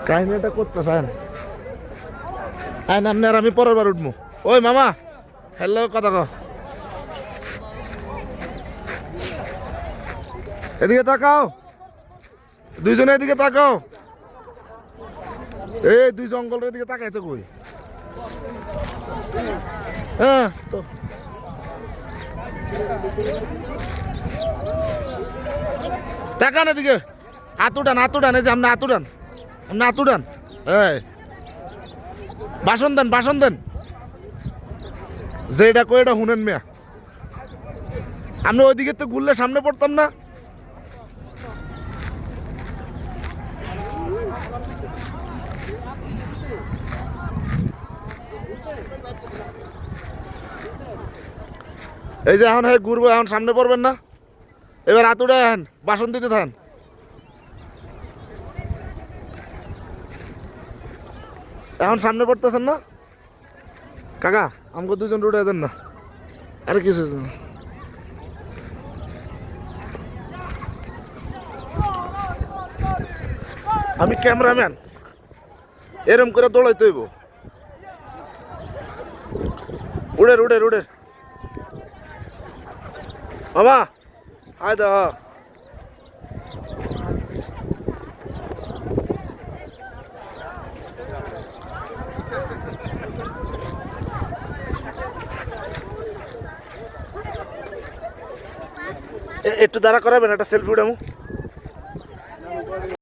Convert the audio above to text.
কাহিনীটা করতেছেন আপনি আর আমি পরের বার উঠবো। ওই মামা হ্যালো কথা কো, এদিকে তাকাও, দুইজনে এদিকে তাকাও। এই দুই জঙ্গলের দিকে তাকাইতে কই? হ্যাঁ তো তাকান এদিকে, হাত উঠান হাত উঠান, এই যে আপনি হাত উঠান, আপনি হাত উঠান। এই ভাষণ দেন ভাষণ দেন, যেটা কই এটা শুনেন মিয়া। আপনি ওইদিকে তো ঘুরলে সামনে পড়তাম না। এই যে এখন ঘুরবো, এখন সামনে পড়বেন না। এবার হাত উঠান, ভাষণ দিতে থাকেন। এখন সামনে পড়তেছেন না কাকা, আমাকে দুজন উঠে দেন না। আরে কিছু না, আমি ক্যামেরাম্যান, এরম করে দৌড়াইতে হইব। উড়ের উড়ের উড়ের মামা আয় দা। একটু দাঁড়া করাবেন, একটা সেলফি উঠামু।